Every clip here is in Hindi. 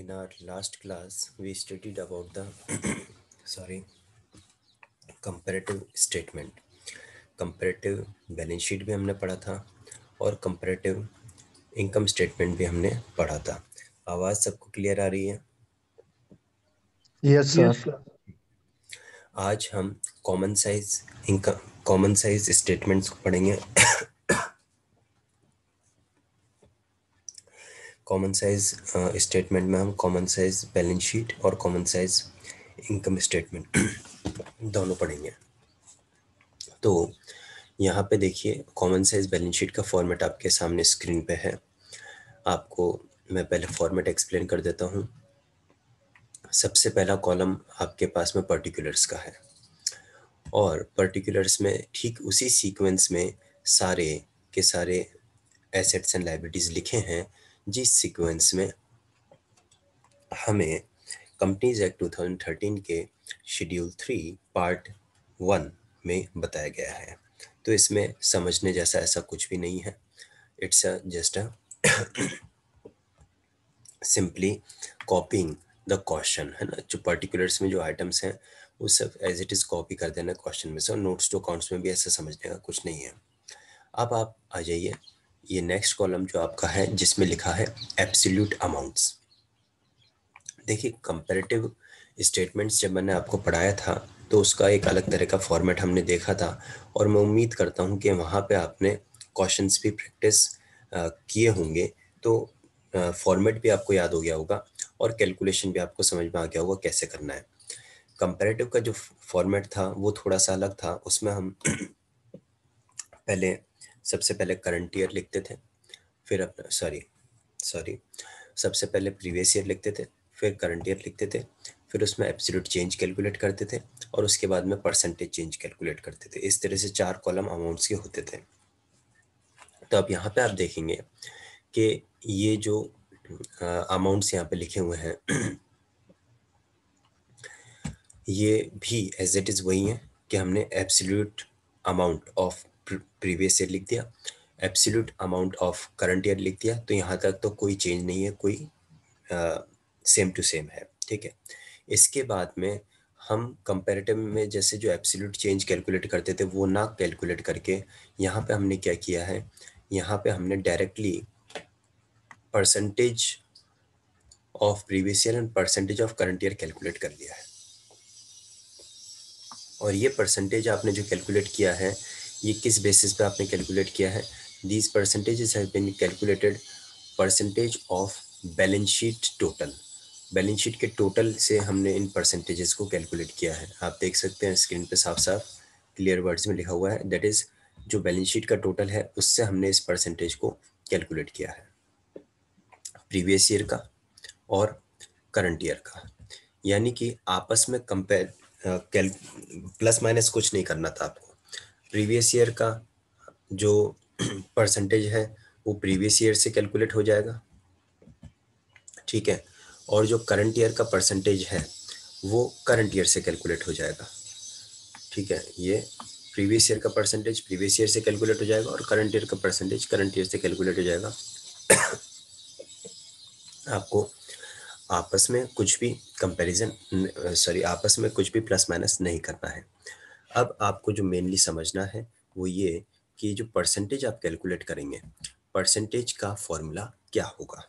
In our last class, we studied about the comparative statement. Comparative balance sheet भी हमने पढ़ा था और कंपैरेटिव इनकम स्टेटमेंट भी हमने पढ़ा था। आवाज सबको क्लियर आ रही है? Yes sir. आज हम कॉमन साइज स्टेटमेंट्स को पढ़ेंगे। कॉमन साइज स्टेटमेंट में हम कॉमन साइज बैलेंस शीट और कॉमन साइज इनकम स्टेटमेंट दोनों पढ़ेंगे। तो यहाँ पे देखिए, कॉमन साइज बैलेंस शीट का फॉर्मेट आपके सामने स्क्रीन पे है। आपको मैं पहले फॉर्मेट एक्सप्लेन कर देता हूँ। सबसे पहला कॉलम आपके पास में पर्टिकुलर्स का है और पर्टिकुलर्स में ठीक उसी सीक्वेंस में सारे के सारे एसेट्स एंड लायबिलिटीज लिखे हैं जिस सीक्वेंस में हमें कंपनीज एक्ट 2013 के शेड्यूल 3 पार्ट 1 में बताया गया है। तो इसमें समझने जैसा ऐसा कुछ भी नहीं है। It's just a simply copying the question, है ना। जो पर्टिकुलर्स में जो आइटम्स हैं वो सब एज इट इज कॉपी कर देना क्वेश्चन में से, और नोट्स टू अकाउंट्स में भी ऐसा समझने का कुछ नहीं है। अब आप आ जाइए, ये नेक्स्ट कॉलम जो आपका है जिसमें लिखा है एब्सोल्यूट अमाउंट्स। देखिए, कंपैरेटिव स्टेटमेंट्स जब मैंने आपको पढ़ाया था तो उसका एक अलग तरह का फॉर्मेट हमने देखा था, और मैं उम्मीद करता हूँ कि वहाँ पे आपने क्वेश्चंस भी प्रैक्टिस किए होंगे, तो फॉर्मेट भी आपको याद हो गया होगा और कैलकुलेशन भी आपको समझ में आ गया होगा कैसे करना है। कंपैरेटिव का जो फॉर्मेट था वो थोड़ा सा अलग था। उसमें हम सबसे पहले करंट ईयर लिखते थे, फिर अपना सॉरी सबसे पहले प्रीवियस ईयर लिखते थे, फिर करंट ईयर लिखते थे, फिर उसमें एब्सोल्यूट चेंज कैलकुलेट करते थे, और उसके बाद में परसेंटेज चेंज कैलकुलेट करते थे। इस तरह से 4 कॉलम अमाउंट्स के होते थे। तो अब यहाँ पे आप देखेंगे कि ये जो अमाउंट्स यहाँ पे लिखे हुए हैं ये भी एज इट इज़ वही है कि हमने absolute amount of previous year लिख दिया, absolute amount of current year लिख दिया। तो यहाँ तक तो कोई चेंज नहीं है, कोई सेम टू सेम है, ठीक है। इसके बाद में हम कंपैरेटिव में जैसे जो एब्सोल्यूट चेंज कैलकुलेट करते थे वो ना कैलकुलेट करके यहाँ पे हमने क्या किया है, यहाँ पे हमने directly percentage of previous year and percentage of current year calculate कर लिया है। और ये परसेंटेज आपने जो कैलकुलेट किया है ये किस बेसिस पे आपने कैलकुलेट किया है? These percentages have been calculated percentage of balance sheet total. Balance sheet के टोटल से हमने इन परसेंटेजेस को कैलकुलेट किया है। आप देख सकते हैं स्क्रीन पे साफ साफ क्लियर वर्ड्स में लिखा हुआ है, दैट इज जो बैलेंस शीट का टोटल है उससे हमने इस परसेंटेज को कैलकुलेट किया है, प्रीवियस ईयर का और करंट ईयर का। यानी कि आपस में कंपेयर प्लस माइनस कुछ नहीं करना था आपको। प्रीवियस ईयर का जो परसेंटेज है वो प्रीवियस ईयर से कैलकुलेट हो जाएगा, ठीक है, और जो करंट ईयर का परसेंटेज है वो करंट ईयर से कैलकुलेट हो जाएगा, ठीक है। ये प्रीवियस ईयर का परसेंटेज प्रीवियस ईयर से कैलकुलेट हो जाएगा और करंट ईयर का परसेंटेज करंट ईयर से कैलकुलेट हो जाएगा। आपको आपस में कुछ भी आपस में कुछ भी प्लस माइनस नहीं करना है। अब आपको जो मेनली समझना है वो ये कि जो परसेंटेज आप कैलकुलेट करेंगे, परसेंटेज का फॉर्मूला क्या होगा।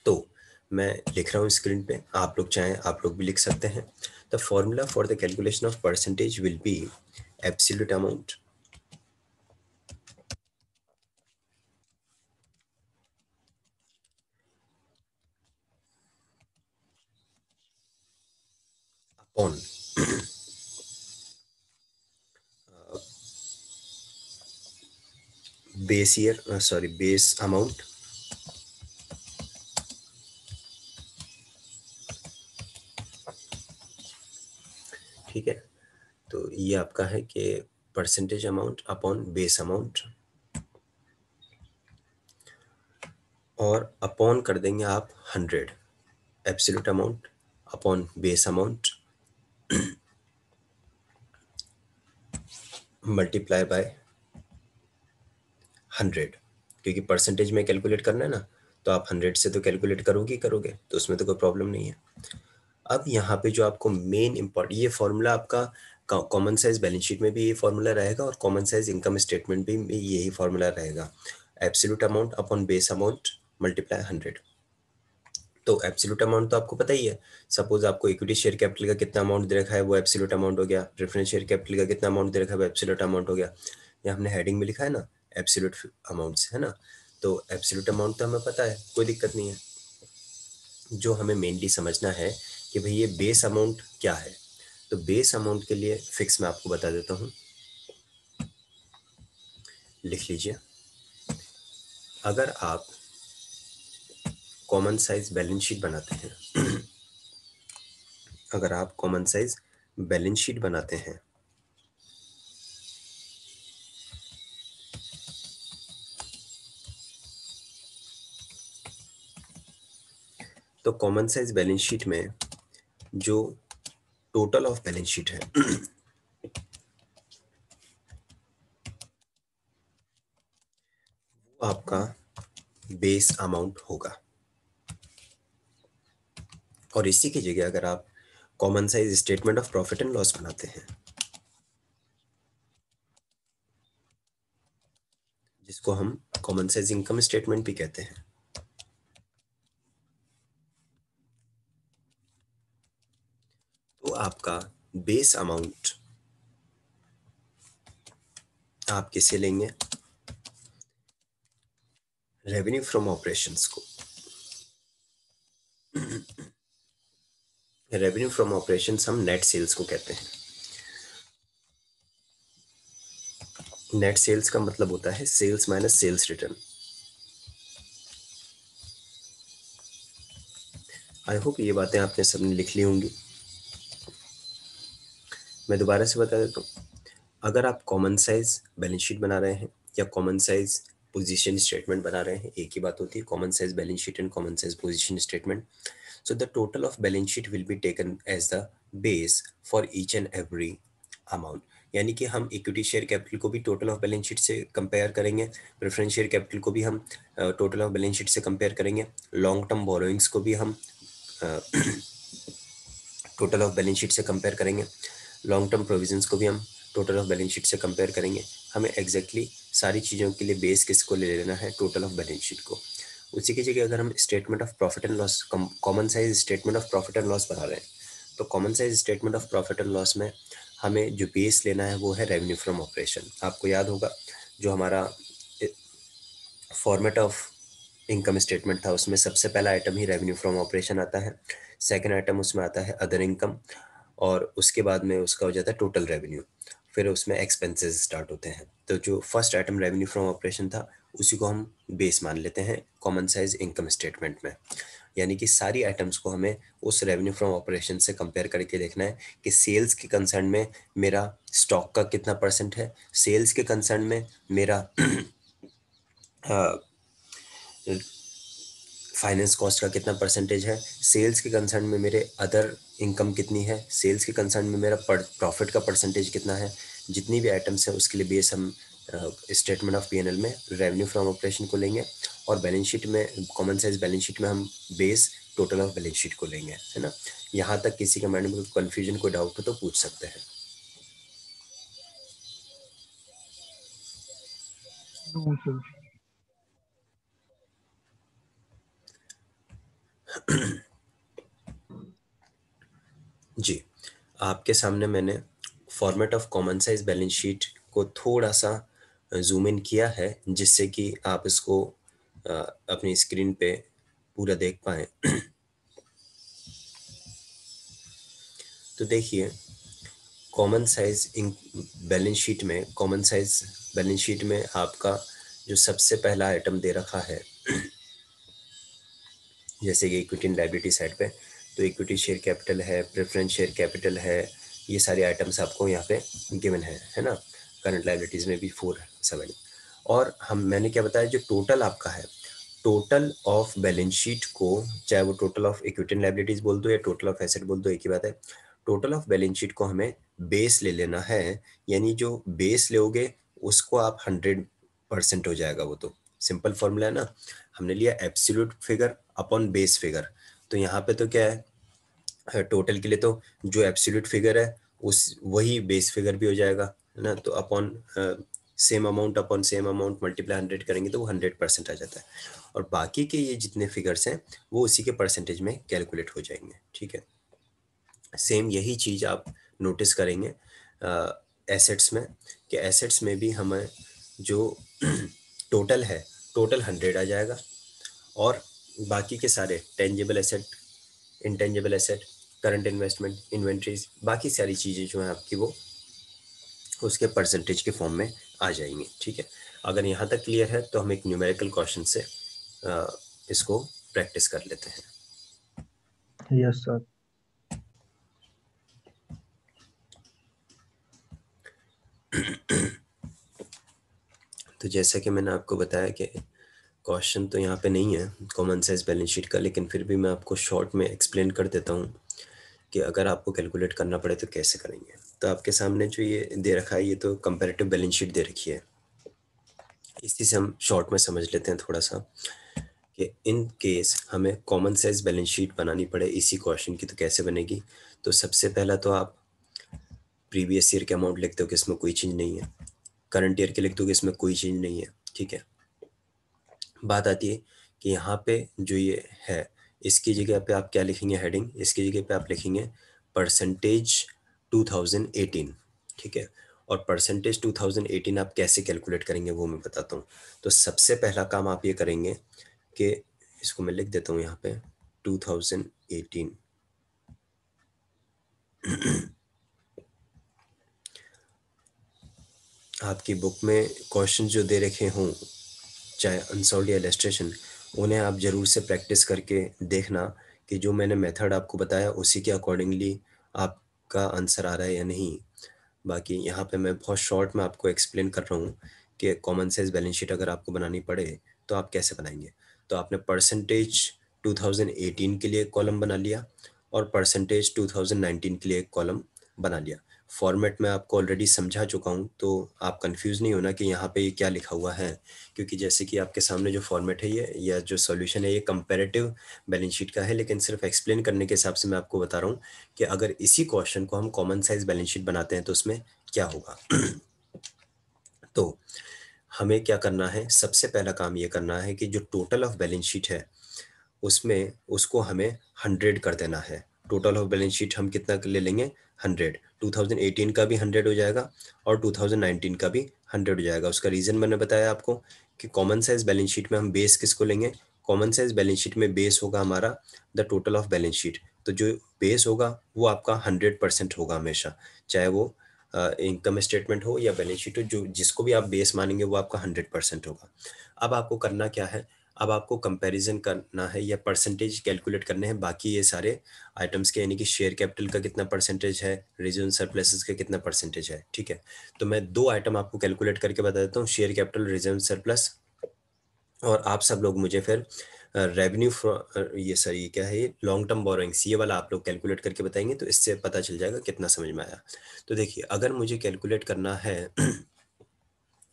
तो मैं लिख रहा हूँ स्क्रीन पे, आप लोग चाहें आप लोग भी लिख सकते हैं। The formula for the calculation of percentage will be absolute amount upon base amount, ठीक है। तो ये आपका है कि percentage amount upon base amount, और अपॉन कर देंगे आप 100, absolute amount upon base amount multiply by 100, क्योंकि परसेंटेज में कैलकुलेट करना है ना, तो आप 100 से तो कैलकुलेट करोगे ही करोगे, तो उसमें तो कोई प्रॉब्लम नहीं है। अब यहाँ पे जो आपको मेन इम्पोर्टेंट, ये फॉर्मूला आपका कॉमन साइज बैलेंस शीट में भी ये फॉर्मूला रहेगा और कॉमन साइज इनकम स्टेटमेंट भी यही फॉर्मूला रहेगा, absolute amount upon base amount multiply 100। तो एब्सोल्यूट अमाउंट तो आपको पता ही है, सपोज आपको इक्विटी शेयर कैपिटल का कितना अमाउंट दे रखा है वो एब्सोल्यूट अमाउंट हो गया, प्रेफरेंस शेयर कैपिटल का कितना अमाउंट दे रखा है वो एब्सोल्यूट अमाउंट हो गया। ये हमने हेडिंग में लिखा है ना एब्सोल्यूट अमाउंट्स, है ना। तो एब्सोल्यूट अमाउंट तो हमें पता है, कोई दिक्कत नहीं है। जो हमें मेनली समझना है कि भाई ये बेस अमाउंट क्या है। तो बेस अमाउंट के लिए फिक्स मैं आपको बता देता हूँ, लिख लीजिए। अगर आप कॉमन साइज बैलेंस शीट बनाते हैं अगर आप कॉमन साइज बैलेंस शीट बनाते हैं तो कॉमन साइज बैलेंस शीट में जो टोटल ऑफ बैलेंस शीट है वो आपका बेस अमाउंट होगा। और इसी की जगह अगर आप common size statement of profit and loss बनाते हैं, जिसको हम कॉमन साइज इनकम स्टेटमेंट भी कहते हैं, तो आपका बेस अमाउंट आप किसे लेंगे, रेवेन्यू फ्रॉम ऑपरेशंस को। रेवेन्यू फ्रॉम ऑपरेशंस हम नेट सेल्स को कहते हैं। नेट सेल्स का मतलब होता है sales minus sales return. I hope ये बातें आपने सबने लिख ली होंगी। मैं दोबारा से बता देता हूँ, अगर आप कॉमन साइज बैलेंस शीट बना रहे हैं या कॉमन साइज पोजीशन स्टेटमेंट बना रहे हैं, एक ही बात होती है, common size balance sheet and common size position statement. So the total of balance sheet will be taken as the base for each and every amount। यानी कि हम इक्विटी शेयर कैपिटल को भी टोटल ऑफ बैलेंस शीट से कंपेयर करेंगे, प्रेफरेंस शेयर कैपिटल को भी हम टोटल ऑफ बैलेंस शीट से कंपेयर करेंगे, लॉन्ग टर्म बोरोइंग्स को भी हम टोटल ऑफ बैलेंस शीट से कंपेयर करेंगे, लॉन्ग टर्म प्रोविजंस को भी हम टोटल ऑफ बैलेंस शीट से कंपेयर करेंगे। हमें एग्जैक्टली सारी चीज़ों के लिए बेस किसको ले लेना है, टोटल ऑफ बैलेंस शीट को। उसी की जगह अगर हम statement of profit and loss, common size statement of profit and loss बना रहे हैं, तो common size statement of profit and loss में हमें जो बेस लेना है वो है रेवेन्यू फ्रॉम ऑपरेशन। आपको याद होगा जो हमारा फॉर्मेट ऑफ इनकम स्टेटमेंट था उसमें सबसे पहला item he revenue from operation आता है, सेकंड आइटम उसमें आता है अदर इनकम, और उसके बाद में उसका हो जाता है टोटल रेवेन्यू, फिर उसमें एक्सपेंसेस स्टार्ट होते हैं। तो जो first item revenue from operation था उसी को हम बेस मान लेते हैं कॉमन साइज इनकम स्टेटमेंट में। यानी कि सारी आइटम्स को हमें उस रेवेन्यू फ्रॉम ऑपरेशन से कंपेयर करके देखना है कि सेल्स के कंसर्न में मेरा स्टॉक का कितना परसेंट है, सेल्स के कंसर्न में मेरा फाइनेंस कॉस्ट का कितना परसेंटेज है, सेल्स के कंसर्न में मेरे अदर इनकम कितनी है, सेल्स के कंसर्न में मेरा प्रॉफिट का परसेंटेज कितना है। जितनी भी आइटम्स हैं उसके लिए बेस हम स्टेटमेंट ऑफ पीएनएल में रेवेन्यू फ्रॉम ऑपरेशन को लेंगे, और बैलेंस शीट में कॉमन साइज बैलेंस शीट में हम base total of balance sheet को लेंगे, है ना। यहाँ तक किसी का माइंड में कन्फ्यूजन कोई डाउट हो तो पूछ सकते हैं। No sir. जी, आपके सामने मैंने format of common size balance sheet को थोड़ा सा जूम इन किया है जिससे कि आप इसको अपनी स्क्रीन पे पूरा देख पाएँ। तो देखिए, कॉमन साइज बैलेंस शीट में आपका जो सबसे पहला आइटम दे रखा है, जैसे कि इक्विटी एंड लायबिलिटी साइड पे, तो इक्विटी शेयर कैपिटल है, प्रेफरेंस शेयर कैपिटल है, ये सारे आइटम्स आपको यहाँ पे गिवन है ना। करंट लायबिलिटीज में भी 4-7। और मैंने क्या बताया, जो टोटल आपका है, टोटल ऑफ बैलेंस शीट को, चाहे वो total of equity and liabilities बोल दो या टोटल ऑफ एसेट बोल दो, एक ही बात है। टोटल ऑफ बैलेंस शीट को हमें बेस ले लेना है, यानी जो बेस लोगे उसको आप 100% हो जाएगा वो तो, सिंपल फॉर्मूला है ना, हमने लिया absolute figure upon base figure. तो यहाँ पे तो क्या है, टोटल के लिए तो जो एब्सोल्यूट फिगर है उस वही बेस फिगर भी हो जाएगा, है ना। तो upon same amount upon same amount multiply 100 करेंगे तो वो 100% आ जाता है, और बाकी के ये जितने फिगर्स हैं वो उसी के परसेंटेज में कैलकुलेट हो जाएंगे, ठीक है। सेम यही चीज़ आप नोटिस करेंगे एसेट्स में, कि एसेट्स में भी हमें जो टोटल है, टोटल 100 आ जाएगा, और बाकी के सारे tangible asset, intangible asset, current investment, inventories, बाकी सारी चीज़ें जो हैं आपकी वो उसके परसेंटेज के फॉर्म में आ जाएंगी, ठीक है। अगर यहाँ तक क्लियर है तो हम एक न्यूमेरिकल क्वेश्चन से इसको प्रैक्टिस कर लेते हैं। Yes sir. तो जैसा कि मैंने आपको बताया कि क्वेश्चन तो यहाँ पे नहीं है कॉमन साइज बैलेंस शीट का, लेकिन फिर भी मैं आपको शॉर्ट में एक्सप्लेन कर देता हूँ कि अगर आपको कैलकुलेट करना पड़े तो कैसे करेंगे। तो आपके सामने जो ये दे रखा है, ये तो कंपैरेटिव बैलेंस शीट दे रखी है। इसी से हम शॉर्ट में समझ लेते हैं थोड़ा सा, कि इन केस हमें कॉमन साइज बैलेंस शीट बनानी पड़े इसी क्वेश्चन की तो कैसे बनेगी। तो सबसे पहला तो आप प्रीवियस ईयर के अमाउंट लिखते हो कि इसमें कोई चीज़ नहीं है, करंट ईयर के लिखते हो कि इसमें कोई चीज़ नहीं है, ठीक है। बात आती है कि यहाँ पे जो ये है, इसकी जगह पे आप क्या लिखेंगे, हेडिंग, इसकी जगह पे आप लिखेंगे परसेंटेज 2018, ठीक है। और परसेंटेज 2018 आप कैसे कैलकुलेट करेंगे वो मैं बताता हूँ। तो सबसे पहला काम आप ये करेंगे कि इसको मैं लिख देता हूँ यहाँ पे 2018। आपकी बुक में क्वेश्चन जो दे रखे हों, चाहे अनसॉल्व या इलस्ट्रेशन, उन्हें आप ज़रूर से प्रैक्टिस करके देखना कि जो मैंने मेथड आपको बताया उसी के अकॉर्डिंगली आपका आंसर आ रहा है या नहीं। बाकी यहाँ पे मैं बहुत शॉर्ट में आपको एक्सप्लेन कर रहा हूँ कि कॉमन साइज बैलेंस शीट अगर आपको बनानी पड़े तो आप कैसे बनाएंगे। तो आपने परसेंटेज 2018 के लिए एक कॉलम बना लिया और परसेंटेज 2019 के लिए एक कॉलम बना लिया। फॉर्मेट में आपको ऑलरेडी समझा चुका हूँ, तो आप कंफ्यूज नहीं होना कि यहाँ पे ये क्या लिखा हुआ है, क्योंकि जैसे कि आपके सामने जो फॉर्मेट है ये या जो सॉल्यूशन है ये कंपैरेटिव बैलेंस शीट का है, लेकिन सिर्फ एक्सप्लेन करने के हिसाब से मैं आपको बता रहा हूँ कि अगर इसी क्वेश्चन को हम कॉमन साइज बैलेंस शीट बनाते हैं तो उसमें क्या होगा। तो हमें क्या करना है, सबसे पहला काम ये करना है कि जो टोटल ऑफ बैलेंस शीट है उसमें उसको हमें 100 कर देना है। टोटल ऑफ बैलेंस शीट हम कितना ले लेंगे, 100। 2018 का भी 100 हो जाएगा और 2019 का भी 100 हो जाएगा। उसका रीज़न मैंने बताया आपको कि कॉमन साइज बैलेंस शीट में हम बेस किसको लेंगे, कॉमन साइज बैलेंस शीट में बेस होगा हमारा the total of balance sheet. तो जो बेस होगा वो आपका 100% होगा हमेशा, चाहे वो इनकम स्टेटमेंट हो या बैलेंस शीट हो, जो जिसको भी आप बेस मानेंगे वो आपका 100% होगा। अब आपको करना क्या है, अब आपको कंपैरिजन करना है या परसेंटेज कैलकुलेट करने हैं बाकी ये सारे आइटम्स के, यानी कि शेयर कैपिटल का कितना परसेंटेज है, रिजर्व सरप्लसेस का कितना परसेंटेज है, ठीक है। तो मैं दो आइटम आपको कैलकुलेट करके बता देता हूँ, शेयर कैपिटल, रिजर्व सरप्लस, और आप सब लोग मुझे फिर रेवेन्यू ये सर ये क्या है, ये लॉन्ग टर्म बोरोइंग्स, ये वाला आप लोग कैलकुलेट करके बताएंगे तो इससे पता चल जाएगा कितना समझ में आया। तो देखिए अगर मुझे कैलकुलेट करना है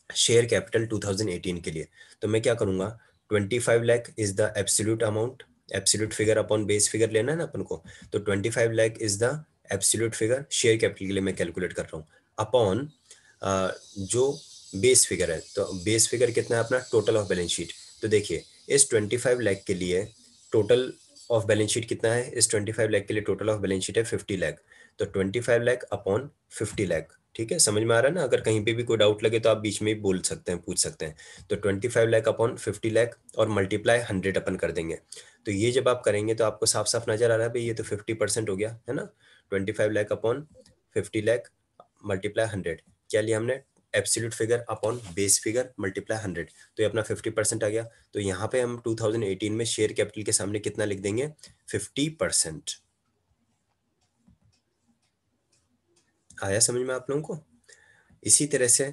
शेयर कैपिटल 2018 के लिए, तो मैं क्या करूंगा, 25 lakh is the absolute amount, absolute figure upon base figure लेना है ना अपन को। तो 25 lakh is the absolute figure share capital के लिए मैं कैलकुलेट कर रहा हूँ, अपॉन जो बेस फिगर है। तो बेस फिगर कितना है अपना, टोटल ऑफ बैलेंस शीट। तो देखिए इस 25 लाख के लिए टोटल ऑफ बैलेंस शीट कितना है, इस 25 लाख के लिए टोटल ऑफ बैलेंस शीट है 50 लाख। तो 25 लाख अपॉन 50 लाख, ठीक है, समझ में आ रहा है ना। अगर कहीं पे भी कोई डाउट लगे तो आप बीच में ही बोल सकते हैं, पूछ सकते हैं। तो 25 लाख अपॉन 50 लाख और मल्टीप्लाई 100 अपन कर देंगे। तो ये जब आप करेंगे तो आपको साफ साफ नजर आ रहा है भाई, ये तो 50% हो गया है ना। 25 लाख अपॉन 50 लाख मल्टीप्लाई 100, क्या लिया हमने, absolute figure upon base figure multiply 100, तो ये अपना 50% आ गया। तो यहाँ पे हम 2018 में शेयर कैपिटल के सामने कितना लिख देंगे, 50%। आया समझ में आप लोगों को। इसी तरह से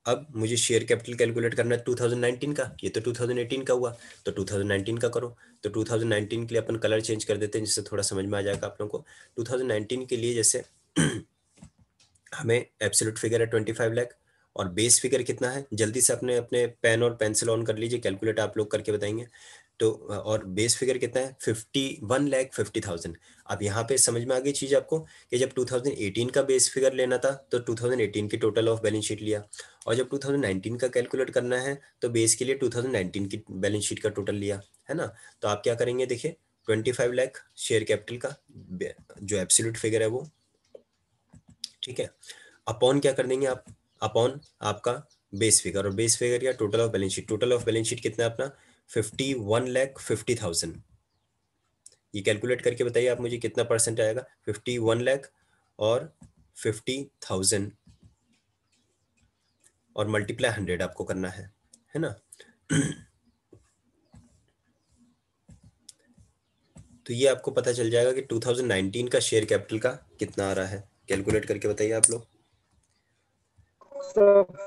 अब मुझे शेयर कैपिटल कैलकुलेट करना है 2019 का, ये तो 2018 का हुआ, तो 2019 का करो। तो 2019 के लिए अपन कलर चेंज कर देते हैं जिससे थोड़ा समझ में आ जाएगा आप लोगों को। 2019 के लिए जैसे हमें एब्सोल्यूट फिगर है 25 लाख और बेस फिगर कितना है, जल्दी से अपने अपने पेन और पेंसिल ऑन कर लीजिए, कैलकुलेट आप लोग करके बताएंगे। तो और बेस फिगर कितना है, 51,50,000। अब यहाँ पे समझ में आ गई चीज आपको कि जब 2018 का बेस फिगर लेना था तो 2018 की टोटल ऑफ बैलेंस शीट लिया, और जब 2019 का कैलकुलेट करना है तो बेस के लिए 2019 की बैलेंस शीट का टोटल लिया, है ना। तो आप क्या करेंगे, देखिए 25 लाख शेयर कैपिटल का जो एब्सोल्यूट फिगर है वो, ठीक है, अपॉन क्या कर देंगे आप, अपॉन आपका बेस फिगर, और बेस फिगर या total of balance sheet, total of balance sheet कितना है अपना 51,50,000। ये कैलकुलेट करके बताइए आप मुझे कितना परसेंट आएगा, 51 लाख और 50,000 और मल्टीप्लाई 100 आपको करना है ना। तो ये आपको पता चल जाएगा कि 2019 का शेयर कैपिटल का कितना आ रहा है, कैलकुलेट करके बताइए आप लोग।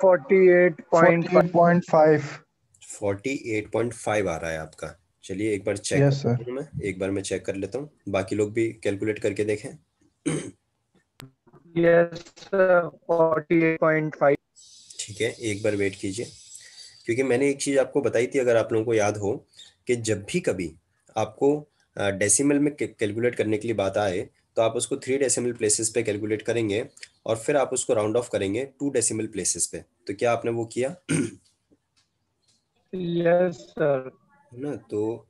48.5। 48.5 आ रहा है आपका। चलिए एक बार चेक कर यस लेता सर। हूँ, मैं एक बार मैं चेक कर लेता हूँ, बाकी लोग भी कैलकुलेट करके देखें। Yes sir, 48.5। ठीक है, एक बार वेट कीजिए, क्योंकि मैंने एक चीज आपको बताई थी, अगर आप लोगों को याद हो, कि जब भी कभी आपको डेसिमल में कैलकुलेट करने के लिए बात आए तो आप उसको 3 डेसिमल प्लेसेस पे कैलकुलेट करेंगे और फिर आप उसको राउंड ऑफ करेंगे 2 डेसिमल प्लेसेस पे। तो क्या आपने वो किया? Yes sir. है ना। तो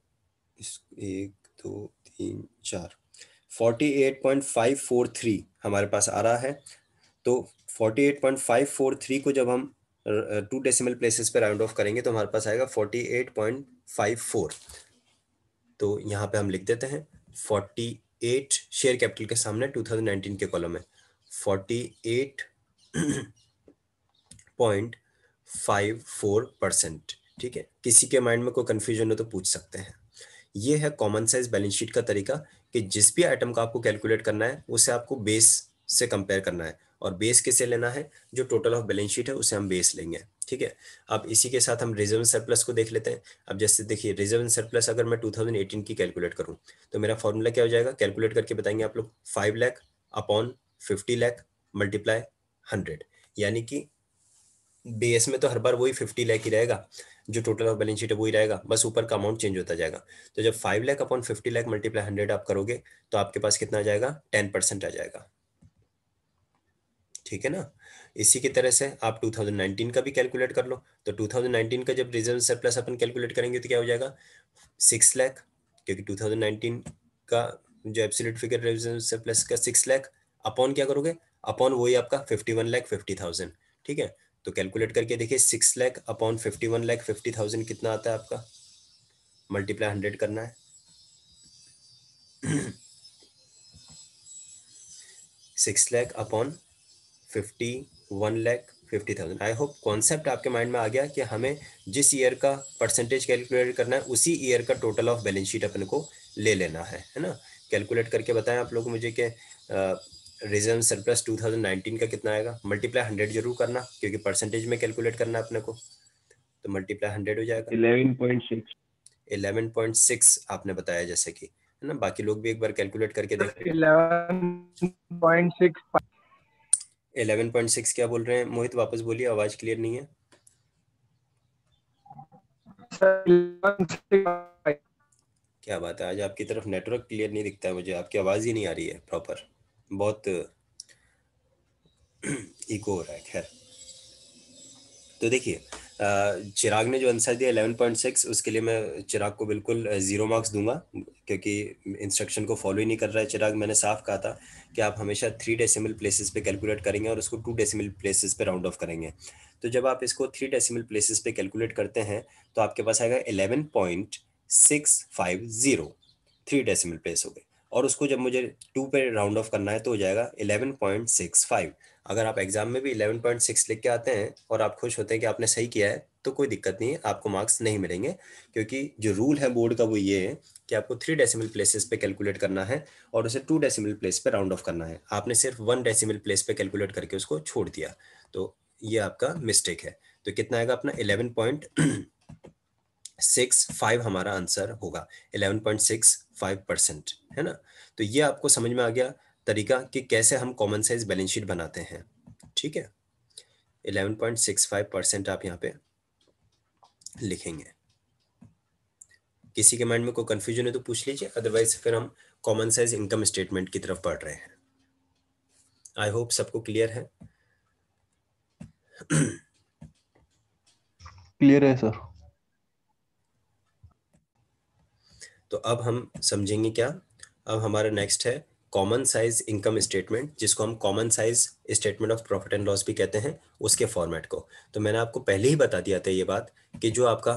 इस 1 2 3 4 48.543 हमारे पास आ रहा है। तो 48.543 को जब हम 2 डेसिमल प्लेसेस पे राउंड ऑफ करेंगे तो हमारे पास आएगा 48.54। तो यहाँ पे हम लिख देते हैं 48 शेयर कैपिटल के सामने 2019 के कॉलम में 48.54%। ठीक है, किसी के माइंड में कोई कंफ्यूजन हो तो पूछ सकते हैं। ये है कॉमन साइज बैलेंस शीट का तरीका कि जिस भी आइटम का आपको कैलकुलेट करना है उसे आपको बेस से कंपेयर करना है, और बेस किसे लेना है, जो टोटल ऑफ बैलेंस शीट है उसे हम बेस लेंगे। ठीक है, अब इसी के साथ हम रिजर्व सरप्लस को देख लेते हैं। अब जैसे देखिए रिजर्व सरप्लस अगर मैं 2018 की कैलकुलेट करूं तो मेरा फॉर्मूला क्या हो जाएगा, कैलकुलेट करके बताएंगे आप लोग, 5 लाख अपॉन 50 लाख मल्टीप्लाई 100, यानी कि बेस में तो हर बार वही 50 लाख ही रहेगा, जो टोटल ऑफ बैलेंस शीट है वही रहेगा, बस ऊपर का अमाउंट चेंज होता जाएगा। तो जब 5 लाख अपॉन 50 लाख मल्टीप्लाई 100 आप करोगे तो आपके पास कितना आ जाएगा, 10% आ जाएगा। ठीक है ना। इसी की तरह से आप 2019 का भी कैलकुलेट कर लो। तो 2019 का जब रिजर्व सरप्लस अपन कैलकुलेट करेंगे तो क्या हो जाएगा, 6 लाख, क्योंकि 2019 का जो एब्सोल्यूट फिगर रिजर्व सरप्लस का 6 लाख, अपॉन क्या करोगे, अपॉन वही आपका 51,50,000। ठीक है, तो कैलकुलेट करके देखिए 6 लाख अपॉन 51,50,000 कितना आता है आपका, मल्टीप्लाई 100 करना है। 6 lakh upon 51,50,000। I hope concept आपके माइंड में आ गया कि हमें जिस ईयर का परसेंटेज कैलकुलेट करना है उसी ईयर का टोटल ऑफ बैलेंस शीट अपने को ले लेना है ना। कैलकुलेट करके बताएं आप लोग मुझे कि रिजर्व सरप्लस 2019 का कितना आएगा, मल्टीप्लाई 100 जरूर करना क्योंकि परसेंटेज में कैलकुलेट करना है अपने को। तो मल्टीप्लाई 100 हो जाएगा 11.6। 11.6 आपने बताया जैसे कि, है ना। बाकी लोग भी एक बार कैलकुलेट करके देखें। 11.6। 11.6 क्या बोल रहे हैं मोहित, वापस बोलिए, आवाज क्लियर नहीं है। सर 11.6। क्या बात है, आज आपकी तरफ नेटवर्क क्लियर नहीं दिखता है मुझे, आपकी आवाज़ ही नहीं आ रही है प्रॉपर, बहुत इको हो रहा है। खैर, तो देखिए चिराग ने जो आंसर दिया 11.6, उसके लिए मैं चिराग को बिल्कुल 0 मार्क्स दूंगा, क्योंकि इंस्ट्रक्शन को फॉलो ही नहीं कर रहा है चिराग। मैंने साफ कहा था कि आप हमेशा 3 डेसिमल प्लेसेस पे कैलकुलेट करेंगे और उसको 2 डेसिमल प्लेसेस पे राउंड ऑफ करेंगे। तो जब आप इसको 3 डेसिमल प्लेसेस पे कैलकुलेट करते हैं तो आपके पास आएगा 11.650, 3 डेसिमल प्लेस हो गए, और उसको जब मुझे 2 पे राउंड ऑफ करना है तो हो जाएगा 11.65। अगर आप एग्जाम में भी 11.6 लिख के आते हैं और आप खुश होते हैं कि आपने सही किया है तो कोई दिक्कत नहीं है, आपको मार्क्स नहीं मिलेंगे, क्योंकि जो रूल है बोर्ड का वो ये है कि आपको 3 डेसिमल प्लेसेस पे कैलकुलेट करना है और उसे 2 डेसिमल प्लेस पे राउंड ऑफ करना है। आपने सिर्फ 1 डेसिमल प्लेस पे कैलकुलेट करके उसको छोड़ दिया, तो ये आपका मिस्टेक है। तो कितना आएगा अपना 11.65 हमारा आंसर होगा, 11.65%, है ना। तो ये आपको समझ में आ गया तरीका कि कैसे हम कॉमन साइज बैलेंस शीट बनाते हैं। ठीक है, 11.65% आप यहाँ पे लिखेंगे। किसी के माइंड में कोई कंफ्यूजन है तो पूछ लीजिए, अदरवाइज फिर हम कॉमन साइज इनकम स्टेटमेंट की तरफ बढ़ रहे हैं। आई होप सबको क्लियर है। क्लियर है सर। तो अब हम समझेंगे क्या, अब हमारा नेक्स्ट है कॉमन साइज इनकम स्टेटमेंट, जिसको हम common size statement of profit and loss भी कहते हैं, उसके फॉर्मेट को। तो मैंने आपको पहले ही बता दिया था ये बात कि जो आपका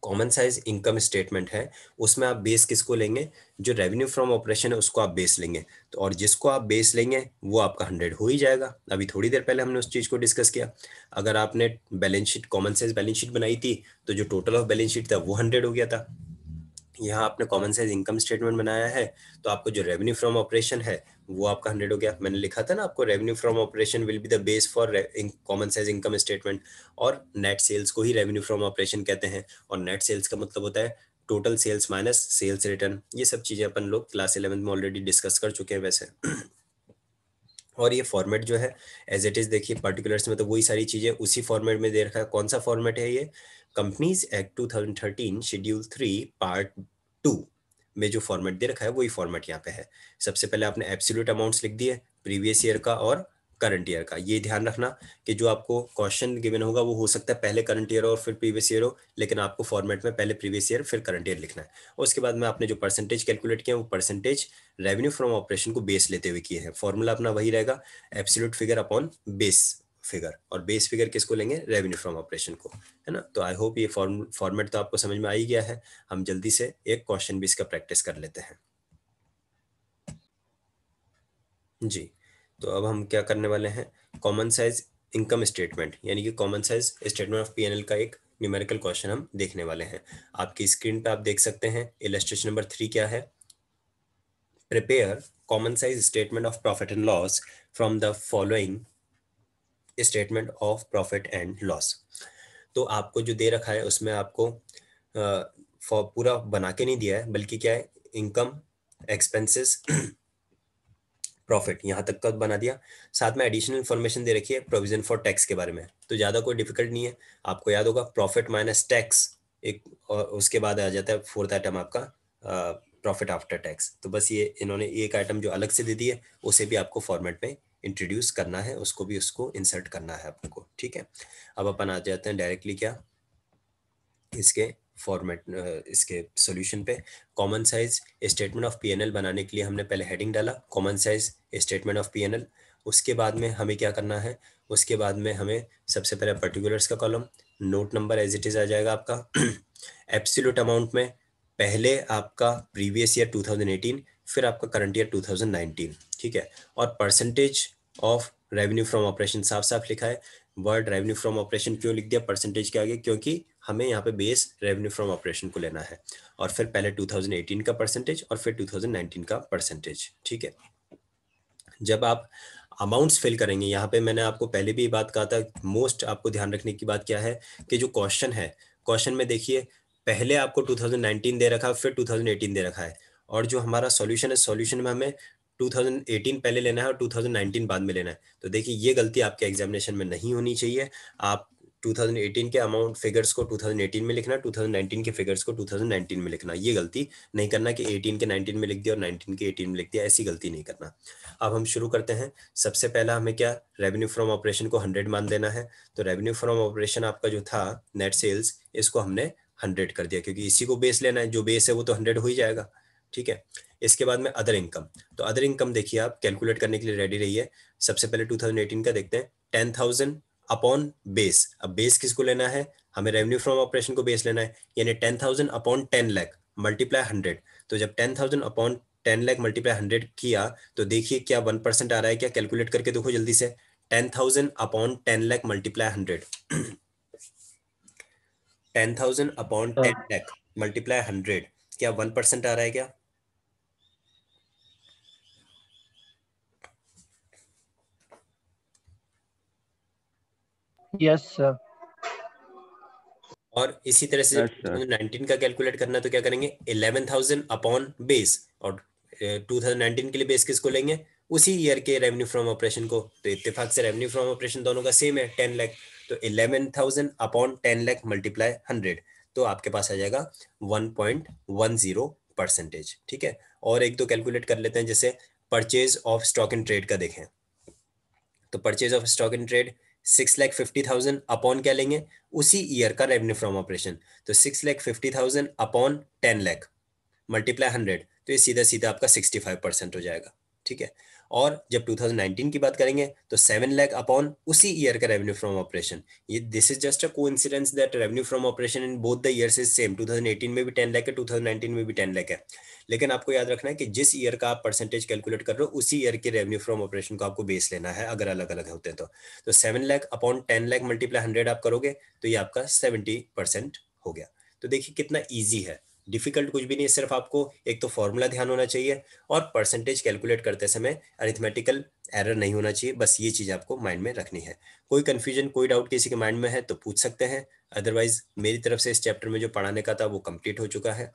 कॉमन साइज इनकम स्टेटमेंट है उसमें आप बेस किसको लेंगे, जो रेवेन्यू फ्रॉम ऑपरेशन है उसको आप बेस लेंगे। तो और जिसको आप बेस लेंगे वो आपका 100 हो ही जाएगा। अभी थोड़ी देर पहले हमने उस चीज को डिस्कस किया। अगर आपने balance sheet, common size balance sheet बनाई थी तो जो टोटल ऑफ बैलेंस शीट था वो 100 हो गया था। यहाँ आपने कॉमन साइज इनकम स्टेटमेंट बनाया है तो आपको जो रेवेन्यू फ्रॉम ऑपरेशन है वो आपका 100 हो गया। मैंने लिखा था ना आपको, revenue from operation will be the base for common size income statement. और नेट सेल्स को ही रेवेन्यू फ्रॉम ऑपरेशन कहते हैं। और नेट सेल्स का मतलब होता है total sales minus sales return. ये सब चीजें अपन लोग क्लास 11 में ऑलरेडी डिस्कस कर चुके हैं वैसे। और ये फॉर्मेट जो है एज इट इज, देखिए पर्टिकुलर्स में तो वही सारी चीजें उसी फॉर्मेट में दे रखा है। कौन सा फॉर्मेट है ये, कंपनीज एक्ट 2013 शेड्यूल 3 पार्ट 2 में जो फॉर्मेट दे रखा है वही फॉर्मेट यहाँ पे है। सबसे पहले आपने एब्सोल्यूट अमाउंट्स लिख दिए प्रीवियस ईयर का और करंट ईयर का। ये ध्यान रखना कि जो आपको क्वेश्चन गिवन होगा वो हो सकता है पहले करंट ईयर और फिर प्रीवियस ईयर हो, लेकिन आपको फॉर्मेट में पहले प्रीवियस ईयर फिर करंट ईयर लिखना है। और उसके बाद में आपने जो परसेंटेज कैलकुलेट किया वो परसेंटेज रेवेन्यू फ्रॉम ऑपरेशन को बेस लेते हुए किए हैं। फॉर्मूला अपना वही रहेगा, absolute figure upon base figure. और बेस फिगर किसको लेंगे, रेवेन्यू फ्रॉम ऑपरेशन को, है ना। तो आई होप ये फॉर्मेट तो आपको समझ में आ ही गया है। हम जल्दी से एक क्वेश्चन भी इसका प्रैक्टिस कर लेते हैं जी। तो अब हम क्या करने वाले हैं, कॉमन साइज इनकम स्टेटमेंट यानी कि common size statement of PNL का एक न्यूमेरिकल क्वेश्चन हम देखने वाले हैं। आपकी स्क्रीन पे आप देख सकते हैं इलस्ट्रेशन नंबर 3 क्या है, prepare common size statement of profit and loss from the following statement of profit and loss। तो आपको जो दे रखा है उसमें आपको पूरा बना के नहीं दिया है, बल्कि क्या है, इनकम, एक्सपेंसेस, प्रॉफिट यहाँ तक का बना दिया। साथ में एडिशनल इन्फॉर्मेशन दे रखी है प्रोविजन फॉर टैक्स के बारे में। तो ज्यादा कोई डिफिकल्ट नहीं है, आपको याद होगा प्रॉफिट माइनस टैक्स एक, और उसके बाद आ जाता है फोर्थ आइटम आपका प्रॉफिट आफ्टर टैक्स। तो बस ये इन्होंने एक आइटम जो अलग से दे दी है उसे भी आपको फॉर्मेट में इंट्रोड्यूस करना है, उसको भी उसको इंसर्ट करना है आपको, ठीक है। अब अपन आ जाते हैं डायरेक्टली क्या, इसके फॉर्मेट, इसके सॉल्यूशन पे। Common size statement of PNL बनाने के लिए हमने पहले हेडिंग डाला common size statement of PNL. उसके बाद में हमें क्या करना है, उसके बाद में हमें सबसे पहले पर्टिकुलर्स का column, note number as it is आ जाएगा आपका। एब्सोल्यूट अमाउंट में पहले आपका प्रीवियस ईयर 2018, फिर आपका करंट ईयर 2019, ठीक है। और percentage of revenue from operation साफ साफ लिखा है। वर्ड रेवेन्यू फ्रॉम ऑपरेशन क्यों लिख दिया परसेंटेज के आगे, क्योंकि हमें यहाँ पे बेस रेवेन्यू फ्रॉम ऑपरेशन को लेना है। और फिर पहले 2018 का परसेंटेज और फिर 2019 का परसेंटेज, ठीक है। जब आप अमाउंट्स फिल करेंगे, यहाँ पे मैंने आपको पहले भी बात कहा था, मोस्ट आपको ध्यान रखने की बात क्या है कि जो क्वेश्चन है, क्वेश्चन में देखिए पहले आपको 2019 दे रखा है फिर 2018 दे रखा है। और जो हमारा सॉल्यूशन है, सॉल्यूशन में हमें 2018 पहले लेना है और 2019 बाद में लेना है। तो देखिए ये गलती आपके एग्जामिनेशन में नहीं होनी चाहिए। आप 2018 के अमाउंट फिगर्स को 2018 में लिखना, 2019 के फिगर्स को 2019 में लिखना। ये गलती नहीं करना कि 18 के 19 में लिख दिया और 19 के 18 में लिख दिया, ऐसी गलती नहीं करना। अब हम शुरू करते हैं। सबसे पहला हमें क्या, रेवेन्यू फ्रॉम ऑपरेशन को 100 मान देना है। तो रेवेन्यू फ्रॉम ऑपरेशन आपका जो था नेट सेल्स, इसको हमने 100 कर दिया क्योंकि इसी को बेस लेना है, जो बेस है वो तो 100 हो ही जाएगा, ठीक है। इसके बाद में अदर इनकम, तो अदर इनकम देखिए आप कैलकुलेट करने के लिए रेडी रहिए। सबसे पहले 2018 का देखते हैं, 10,000 अपॉन बेस। अब बेस किसको लेना है, हमें रेवेन्यू फ्रॉम ऑपरेशन को बेस लेना है, यानी 10,000 अपॉन 10 लाख मल्टीप्लाई 100। तो जब 10,000 अपॉन 10 लाख मल्टीप्लाई 100 किया तो देखिए क्या 1% आ रहा है क्या, कैलकुलेट करके देखो जल्दी से। 10,000 upon 10 lakh multiply 100, 10,000 upon 10 lakh multiply 100, क्या 1% आ रहा है क्या? Yes sir. और इसी तरह से जब Yes, sir. 2019 का कैलकुलेट करना है तो क्या करेंगे, 11,000 अपॉन बेस। और 2019 के लिए बेस किसको लेंगे, उसी ईयर के रेवेन्यू फ्रॉम ऑपरेशन को, तो इत्तेफाक से रेवेन्यू फ्रॉम ऑपरेशन दोनों का सेम है 10 लाख, तो 11,000 अपॉन 10 लाख मल्टीप्लाई 100, तो आपके पास आ जाएगा 1.10%। ठीक है, और एक दो कैलकुलेट कर लेते हैं, जैसे purchase of stock in trade का देखें, तो purchase of stock in trade 6,50,000 upon क्या लेंगे, उसी ईयर का रेवेन्यू फ्रॉम ऑपरेशन, तो 6,50,000 अपॉन 10 लाख मल्टीप्लाई 100, तो ये सीधा सीधा आपका 65% हो जाएगा। ठीक है, और जब 2019 की बात करेंगे तो 7 लाख अपॉन उसी ईयर का रेवेन्यू फ्रॉम ऑपरेशन, ये this is just a coincidence that revenue from operation in both the years is same, 2018 में भी 10 लाख है, 2019 में भी 10 लाख है, लेकिन आपको याद रखना है कि जिस ईयर का आप परसेंटेज कैलकुलेट कर रहे हो उसी ईयर के रेवेन्यू फ्रॉम ऑपरेशन को आपको बेस लेना है, अगर अलग अलग होते हैं तो 7 लाख अपॉन 10 लाख मल्टीप्लाई 100 आप करोगे तो ये आपका 70% हो गया। तो देखिए कितना ईजी है, डिफिकल्ट कुछ भी नहीं है, सिर्फ आपको एक तो फॉर्मूला ध्यान होना चाहिए और परसेंटेज कैलकुलेट करते समय अरिथमेटिकल एरर नहीं होना चाहिए, बस ये चीज आपको माइंड में रखनी है। कोई कंफ्यूजन कोई डाउट किसी के माइंड में है तो पूछ सकते हैं, अदरवाइज मेरी तरफ से इस चैप्टर में जो पढ़ाने का था वो कंप्लीट हो चुका है।